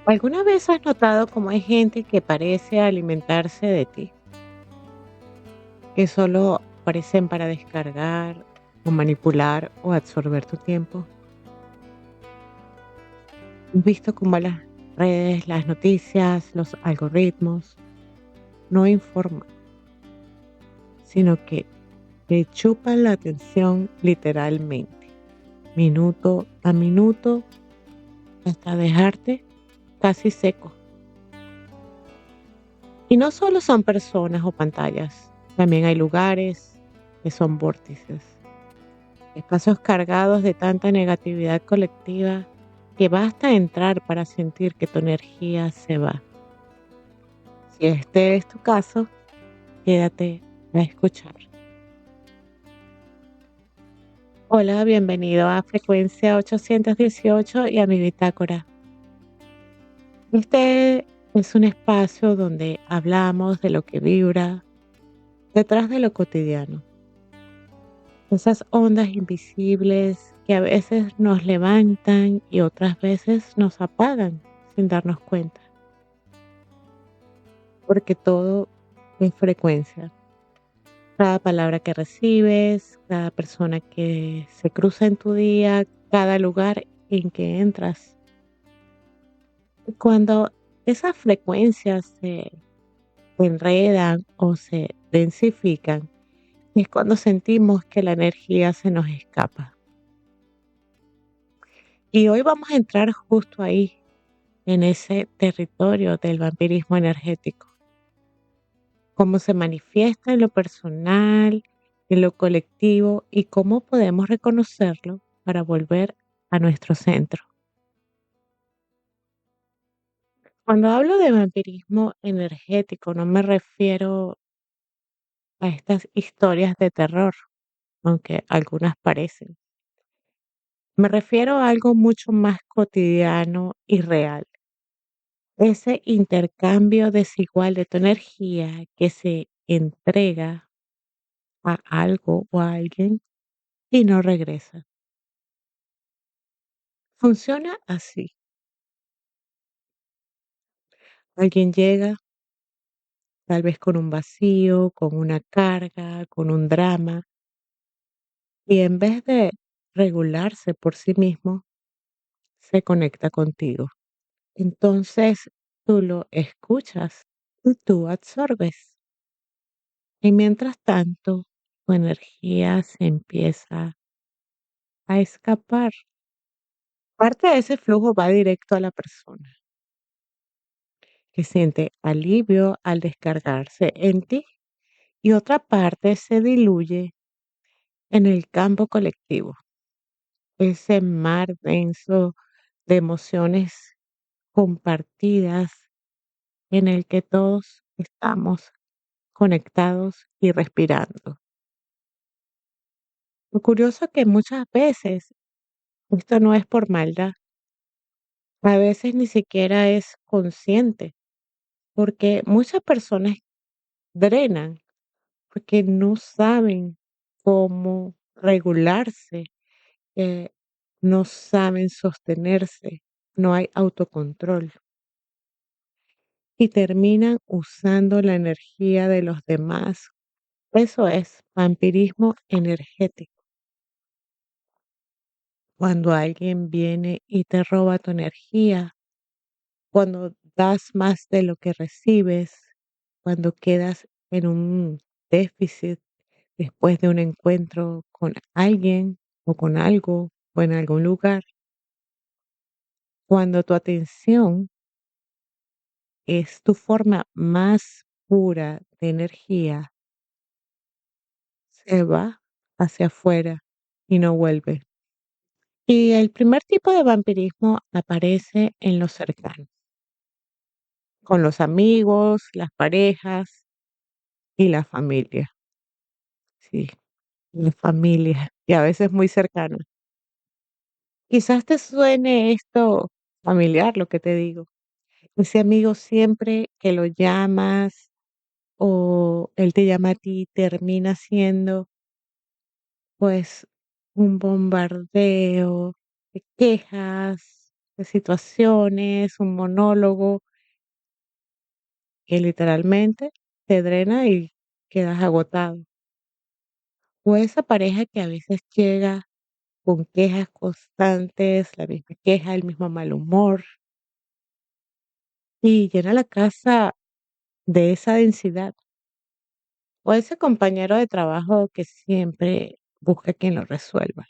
¿Alguna vez has notado cómo hay gente que parece alimentarse de ti, que solo aparecen para descargar o manipular o absorber tu tiempo? ¿Has visto cómo las redes, las noticias, los algoritmos no informan, sino que te chupan la atención literalmente, minuto a minuto, hasta dejarte casi seco? Y no solo son personas o pantallas, también hay lugares que son vórtices. Espacios cargados de tanta negatividad colectiva que basta entrar para sentir que tu energía se va. Si este es tu caso, quédate a escuchar. Hola, bienvenido a Frecuencia 818 y a mi bitácora. Este es un espacio donde hablamos de lo que vibra detrás de lo cotidiano. Esas ondas invisibles que a veces nos levantan y otras veces nos apagan sin darnos cuenta. Porque todo es frecuencia. Cada palabra que recibes, cada persona que se cruza en tu día, cada lugar en que entras. Y cuando esas frecuencias se enredan o se densifican, es cuando sentimos que la energía se nos escapa. Y hoy vamos a entrar justo ahí, en ese territorio del vampirismo energético. Cómo se manifiesta en lo personal, en lo colectivo y cómo podemos reconocerlo para volver a nuestro centro. Cuando hablo de vampirismo energético, no me refiero a estas historias de terror, aunque algunas parecen. Me refiero a algo mucho más cotidiano y real. Ese intercambio desigual de tu energía que se entrega a algo o a alguien y no regresa. Funciona así. Alguien llega tal vez con un vacío, con una carga, con un drama, y en vez de regularse por sí mismo, se conecta contigo. Entonces tú lo escuchas y tú absorbes. Y mientras tanto, tu energía se empieza a escapar. Parte de ese flujo va directo a la persona, que siente alivio al descargarse en ti, y otra parte se diluye en el campo colectivo, ese mar denso de emociones compartidas en el que todos estamos conectados y respirando. Lo curioso es que muchas veces esto no es por maldad, a veces ni siquiera es consciente, porque muchas personas drenan porque no saben cómo regularse, eh, no saben sostenerse, no hay autocontrol y terminan usando la energía de los demás. Eso es vampirismo energético. Cuando alguien viene y te roba tu energía, cuando das más de lo que recibes, cuando quedas en un déficit después de un encuentro con alguien o con algo o en algún lugar, cuando tu atención es tu forma más pura de energía, se va hacia afuera y no vuelve. Y el primer tipo de vampirismo aparece en los cercanos, con los amigos, las parejas y la familia. Sí, la familia, y a veces muy cercana. Quizás te suene esto familiar, lo que te digo. Ese amigo siempre que lo llamas o él te llama a ti, termina siendo pues un bombardeo de quejas, de situaciones, un monólogo que literalmente te drena y quedas agotado. O esa pareja que a veces llega con quejas constantes, la misma queja, el mismo mal humor, y llena la casa de esa densidad. O ese compañero de trabajo que siempre busca quien lo resuelva,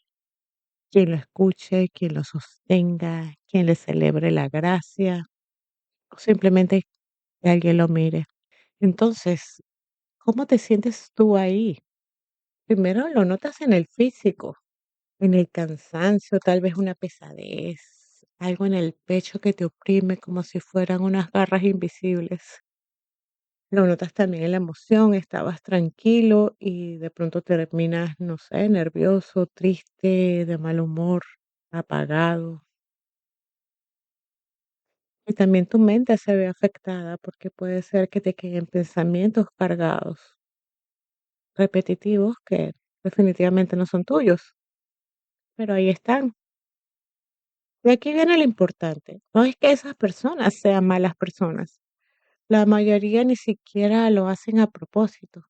quien lo escuche, quien lo sostenga, quien le celebre la gracia, o simplemente que alguien lo mire. Entonces, ¿cómo te sientes tú ahí? Primero lo notas en el físico, en el cansancio, tal vez una pesadez, algo en el pecho que te oprime como si fueran unas garras invisibles. Lo notas también en la emoción, estabas tranquilo y de pronto terminas, no sé, nervioso, triste, de mal humor, apagado. Y también tu mente se ve afectada porque puede ser que te queden pensamientos cargados, repetitivos, que definitivamente no son tuyos, pero ahí están. Y aquí viene lo importante, no es que esas personas sean malas personas, la mayoría ni siquiera lo hacen a propósito.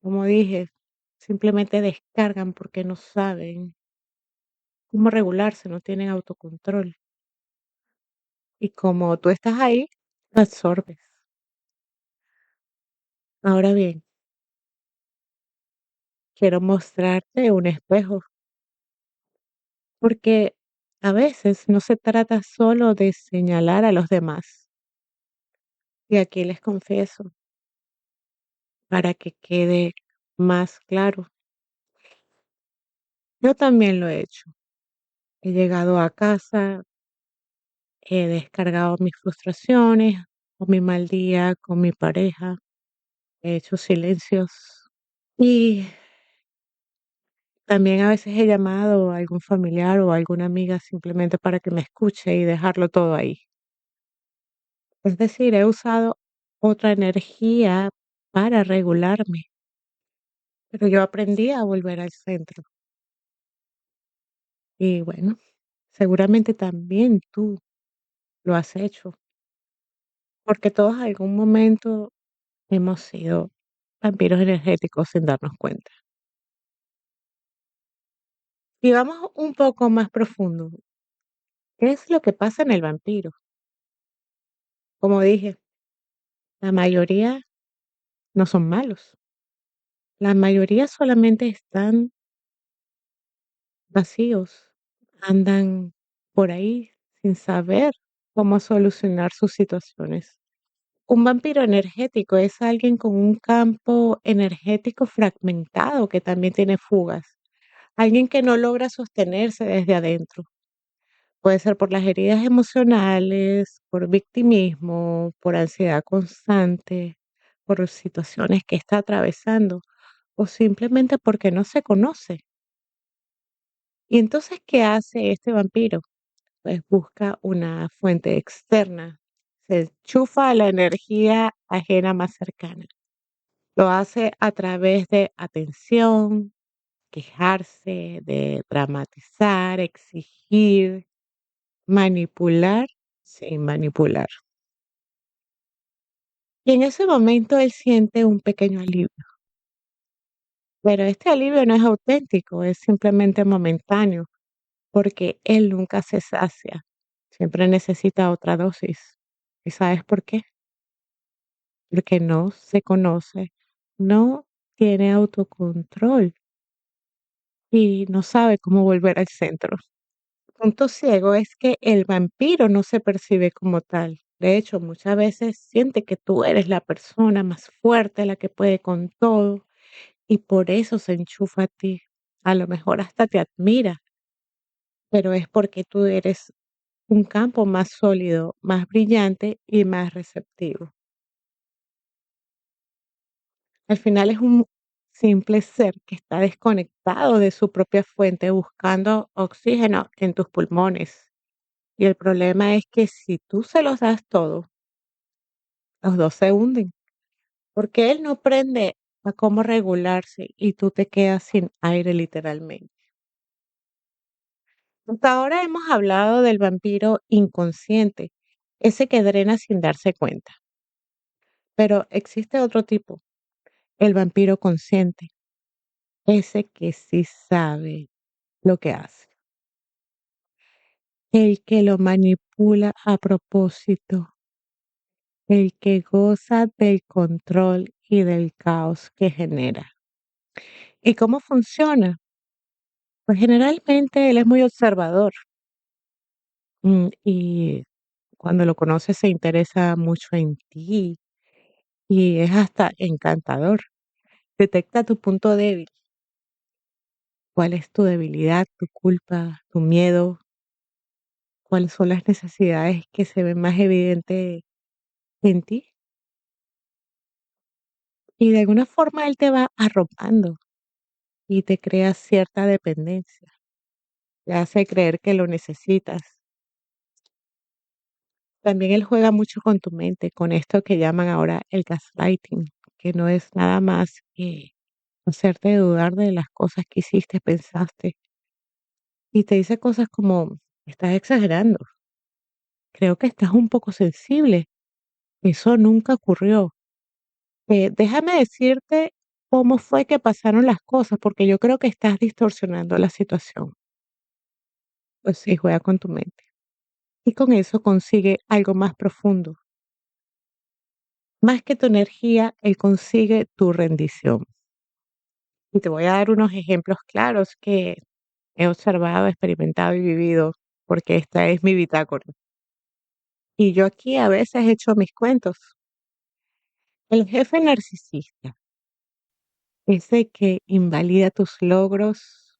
Como dije, simplemente descargan porque no saben cómo regularse, no tienen autocontrol. Y como tú estás ahí, lo absorbes. Ahora bien, quiero mostrarte un espejo, porque a veces no se trata solo de señalar a los demás. Y aquí les confieso, para que quede más claro, yo también lo he hecho. He llegado a casa, he descargado mis frustraciones o mi mal día con mi pareja, he hecho silencios y también a veces he llamado a algún familiar o a alguna amiga simplemente para que me escuche y dejarlo todo ahí. Es decir, he usado otra energía para regularme, pero yo aprendí a volver al centro. Y bueno, seguramente también tú lo has hecho, porque todos en algún momento hemos sido vampiros energéticos sin darnos cuenta. Y vamos un poco más profundo. ¿Qué es lo que pasa en el vampiro? Como dije, la mayoría no son malos. La mayoría solamente están vacíos, andan por ahí sin saber cómo solucionar sus situaciones. Un vampiro energético es alguien con un campo energético fragmentado que también tiene fugas. Alguien que no logra sostenerse desde adentro. Puede ser por las heridas emocionales, por victimismo, por ansiedad constante, por situaciones que está atravesando o simplemente porque no se conoce. Y entonces, ¿qué hace este vampiro? Pues busca una fuente externa, se enchufa a la energía ajena más cercana. Lo hace a través de atención, quejarse, de dramatizar, exigir, manipular sin manipular. Y en ese momento él siente un pequeño alivio, pero este alivio no es auténtico, es simplemente momentáneo, porque él nunca se sacia, siempre necesita otra dosis. ¿Y sabes por qué? Porque no se conoce, no tiene autocontrol y no sabe cómo volver al centro. Punto ciego es que el vampiro no se percibe como tal. De hecho, muchas veces siente que tú eres la persona más fuerte, la que puede con todo, y por eso se enchufa a ti. A lo mejor hasta te admira, pero es porque tú eres un campo más sólido, más brillante y más receptivo. Al final es un simple ser que está desconectado de su propia fuente buscando oxígeno en tus pulmones. Y el problema es que si tú se los das todo, los 2 se hunden, porque él no aprende a cómo regularse y tú te quedas sin aire literalmente. Hasta ahora hemos hablado del vampiro inconsciente, ese que drena sin darse cuenta, pero existe otro tipo, el vampiro consciente, ese que sí sabe lo que hace, el que lo manipula a propósito, el que goza del control y del caos que genera. ¿Y cómo funciona? Pues generalmente él es muy observador, y cuando lo conoces se interesa mucho en ti y es hasta encantador. Detecta tu punto débil, cuál es tu debilidad, tu culpa, tu miedo, cuáles son las necesidades que se ven más evidentes en ti. Y de alguna forma él te va arropando y te crea cierta dependencia, te hace creer que lo necesitas. También él juega mucho con tu mente, con esto que llaman ahora el gaslighting, que no es nada más que hacerte dudar de las cosas que hiciste, pensaste, y te dice cosas como, estás exagerando, creo que estás un poco sensible, eso nunca ocurrió. Déjame decirte cómo fue que pasaron las cosas, porque yo creo que estás distorsionando la situación. Pues sí, juega con tu mente. Y con eso consigue algo más profundo. Más que tu energía, él consigue tu rendición. Y te voy a dar unos ejemplos claros que he observado, experimentado y vivido, porque esta es mi bitácora. Y yo aquí a veces he hecho mis cuentos. El jefe narcisista, ese que invalida tus logros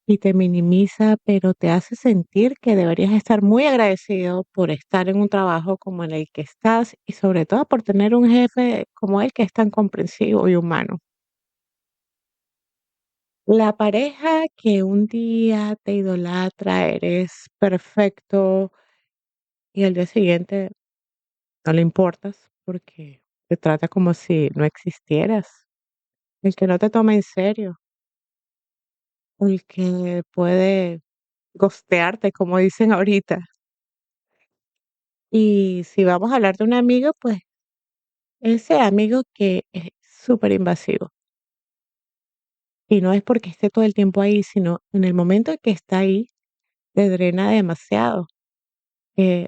y te minimiza, pero te hace sentir que deberías estar muy agradecido por estar en un trabajo como en el que estás y sobre todo por tener un jefe como él que es tan comprensivo y humano. La pareja que un día te idolatra, eres perfecto y al día siguiente no le importas porque te trata como si no existieras. El que no te toma en serio, el que puede ghostearte, como dicen ahorita. Y si vamos a hablar de un amigo, pues ese amigo que es súper invasivo. Y no es porque esté todo el tiempo ahí, sino en el momento en que está ahí, te drena demasiado.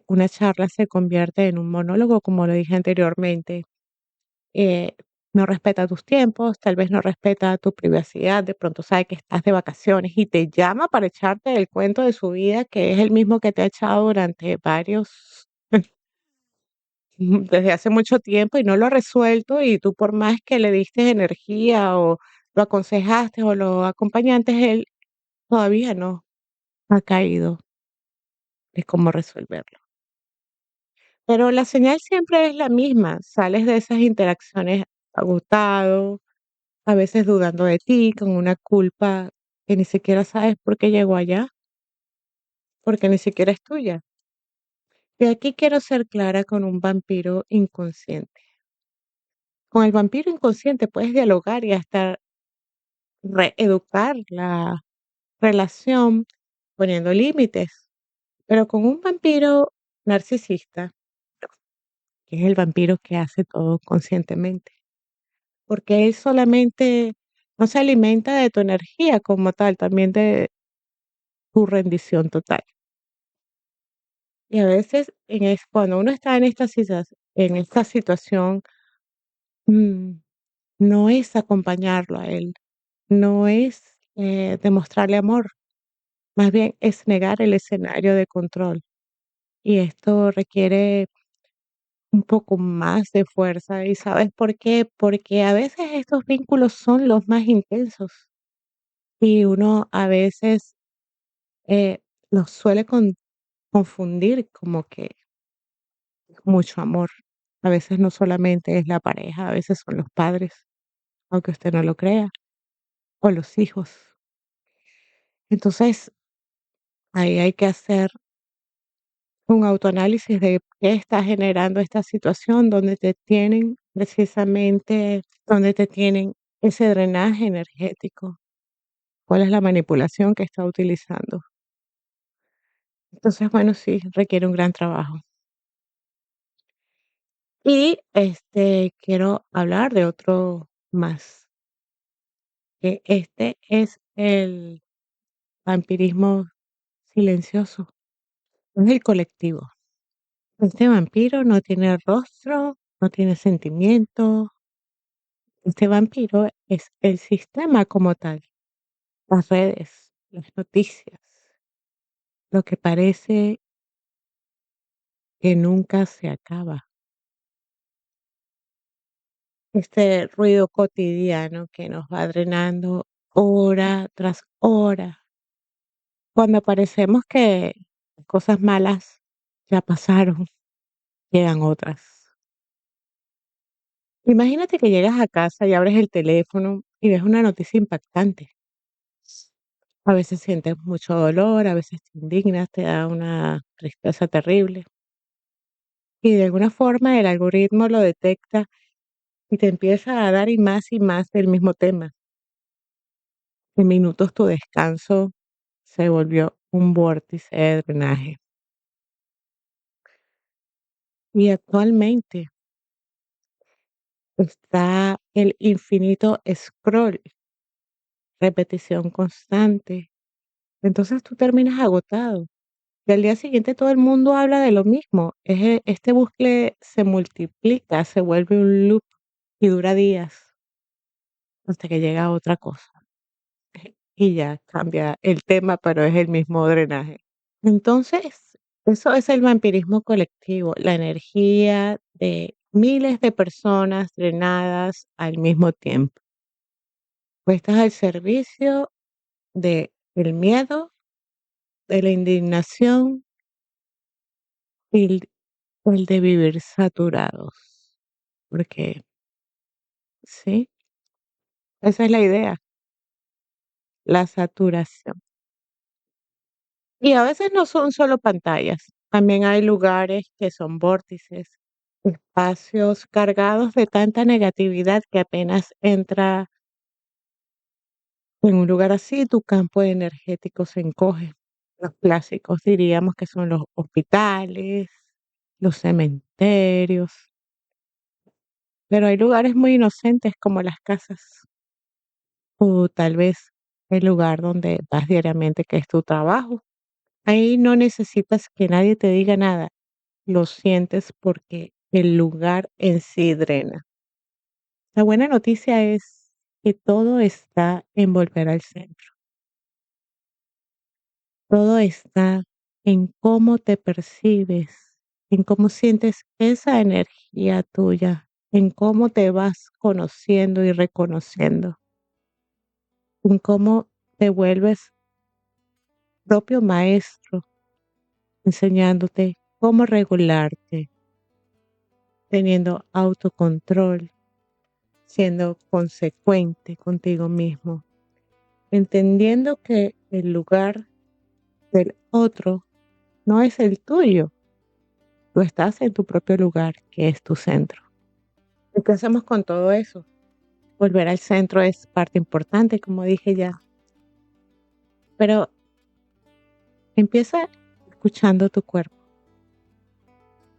Una charla se convierte en un monólogo, como lo dije anteriormente. eh, no respeta tus tiempos, tal vez no respeta tu privacidad, de pronto sabe que estás de vacaciones y te llama para echarte el cuento de su vida, que es el mismo que te ha echado durante varios, desde hace mucho tiempo y no lo ha resuelto y tú por más que le diste energía o lo aconsejaste o lo acompañaste, él todavía no ha caído de cómo resolverlo. Pero la señal siempre es la misma, sales de esas interacciones agotado, a veces dudando de ti, con una culpa que ni siquiera sabes por qué llegó allá, porque ni siquiera es tuya. Y aquí quiero ser clara con un vampiro inconsciente. Con el vampiro inconsciente puedes dialogar y hasta reeducar la relación poniendo límites, pero con un vampiro narcisista, que es el vampiro que hace todo conscientemente, porque él solamente no se alimenta de tu energía como tal, también de tu rendición total. Y a veces cuando uno está en en esta situación, mm, no es acompañarlo a él, no es demostrarle amor, más bien es negar el escenario de control. Y esto requiere un poco más de fuerza. ¿Y sabes por qué? Porque a veces estos vínculos son los más intensos y uno a veces eh, los suele confundir como que mucho amor. A veces no solamente es la pareja, a veces son los padres, aunque usted no lo crea, o los hijos. Entonces, ahí hay que hacer un autoanálisis de qué está generando esta situación, donde te tienen precisamente, donde te tienen ese drenaje energético, cuál es la manipulación que está utilizando. Entonces, bueno, sí, requiere un gran trabajo. Y, quiero hablar de otro más, que este es el vampirismo silencioso, es el colectivo. Este vampiro no tiene rostro, no tiene sentimiento. Este vampiro es el sistema como tal, las redes, las noticias, lo que parece que nunca se acaba. Este ruido cotidiano que nos va drenando hora tras hora. Cuando parecemos que cosas malas ya pasaron, llegan otras. Imagínate que llegas a casa y abres el teléfono y ves una noticia impactante. A veces sientes mucho dolor, a veces te indignas, te da una tristeza terrible. Y de alguna forma el algoritmo lo detecta y te empieza a dar y más del mismo tema. En minutos tu descanso se volvió un vórtice de drenaje. Y actualmente está el infinito scroll, repetición constante. Entonces tú terminas agotado. Y al día siguiente todo el mundo habla de lo mismo. Este bucle se multiplica, se vuelve un loop y dura días hasta que llega otra cosa. Y ya cambia el tema, pero es el mismo drenaje. Entonces, eso es el vampirismo colectivo, la energía de miles de personas drenadas al mismo tiempo, puestas al servicio de el miedo, de la indignación y el de vivir saturados. Porque sí, esa es la idea, la saturación. Y a veces no son solo pantallas, también hay lugares que son vórtices, espacios cargados de tanta negatividad que apenas entra en un lugar así, tu campo energético se encoge. Los clásicos diríamos que son los hospitales, los cementerios, pero hay lugares muy inocentes como las casas o tal vez el lugar donde vas diariamente, que es tu trabajo. Ahí no necesitas que nadie te diga nada, lo sientes porque el lugar en sí drena. La buena noticia es que todo está en volver al centro. Todo está en cómo te percibes, en cómo sientes esa energía tuya, en cómo te vas conociendo y reconociendo, en cómo te vuelves propio maestro, enseñándote cómo regularte, teniendo autocontrol, siendo consecuente contigo mismo, entendiendo que el lugar del otro no es el tuyo. Tú estás en tu propio lugar, que es tu centro. ¿Y qué hacemos con todo eso? Volver al centro es parte importante, como dije ya, pero empieza escuchando tu cuerpo.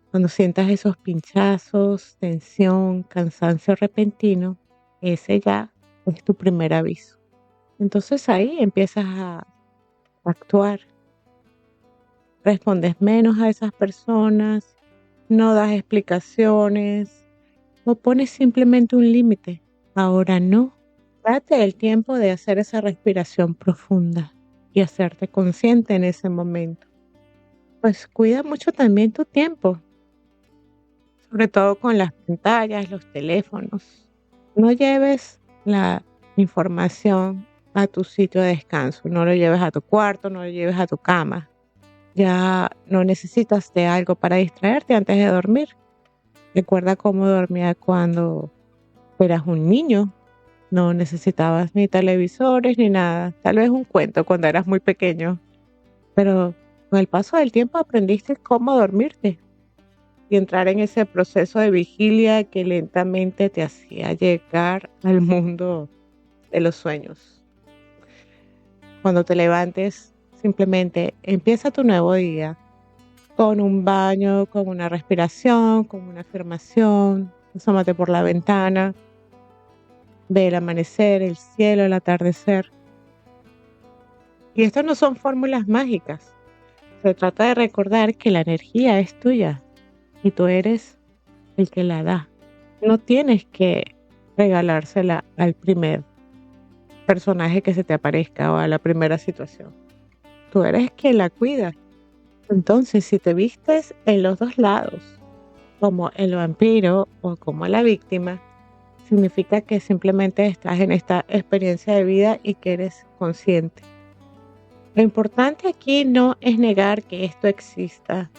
Cuando sientas esos pinchazos, tensión, cansancio repentino, ese ya es tu primer aviso. Entonces ahí empiezas a actuar, respondes menos a esas personas, no das explicaciones o pones simplemente un límite. Ahora no. Date el tiempo de hacer esa respiración profunda y hacerte consciente en ese momento. Pues cuida mucho también tu tiempo, sobre todo con las pantallas, los teléfonos. No lleves la información a tu sitio de descanso, no lo lleves a tu cuarto, no lo lleves a tu cama. Ya no necesitas de algo para distraerte antes de dormir. Recuerda cómo dormía cuando eras un niño. No necesitabas ni televisores ni nada. Tal vez un cuento cuando eras muy pequeño. Pero con el paso del tiempo aprendiste cómo dormirte y entrar en ese proceso de vigilia que lentamente te hacía llegar al mundo de los sueños. Cuando te levantes, simplemente empieza tu nuevo día con un baño, con una respiración, con una afirmación. Asómate por la ventana, ve el amanecer, el cielo, el atardecer. Y estas no son fórmulas mágicas. Se trata de recordar que la energía es tuya y tú eres el que la da. No tienes que regalársela al primer personaje que se te aparezca o a la primera situación. Tú eres quien la cuida. Entonces, si te vistes en los dos lados, como el vampiro o como la víctima, significa que simplemente estás en esta experiencia de vida y que eres consciente. Lo importante aquí no es negar que esto exista,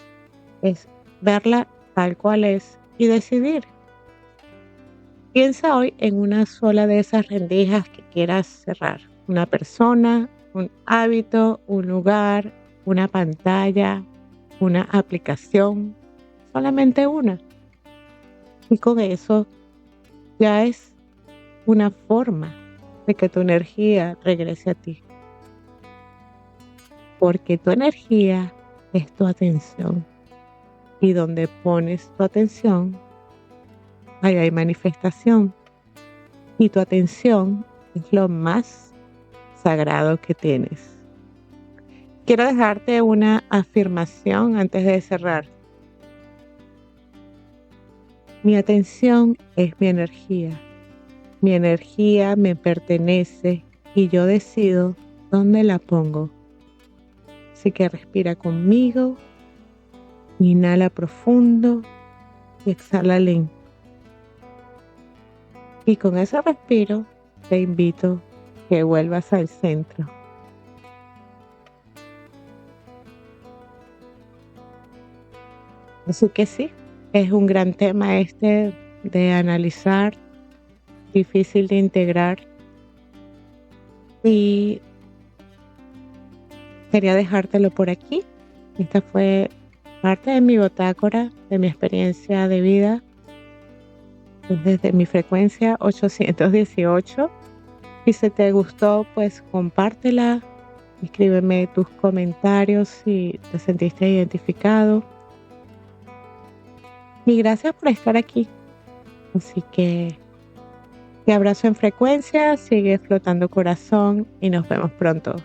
es verla tal cual es y decidir. Piensa hoy en una sola de esas rendijas que quieras cerrar. Una persona, un hábito, un lugar, una pantalla, una aplicación, solamente una. Y con eso ya es una forma de que tu energía regrese a ti. Porque tu energía es tu atención. Y donde pones tu atención, ahí hay manifestación. Y tu atención es lo más sagrado que tienes. Quiero dejarte una afirmación antes de cerrar. Mi atención es mi energía. Mi energía me pertenece y yo decido dónde la pongo. Así que respira conmigo, inhala profundo y exhala lento. Y con ese respiro te invito a que vuelvas al centro. Así que sí, es un gran tema este de analizar, difícil de integrar. Y quería dejártelo por aquí. Esta fue parte de mi bitácora, de mi experiencia de vida, desde mi frecuencia 818. Si se te gustó, pues compártela, escríbeme tus comentarios si te sentiste identificado. Y gracias por estar aquí. Así que te abrazo en frecuencia, sigue flotando corazón y nos vemos pronto.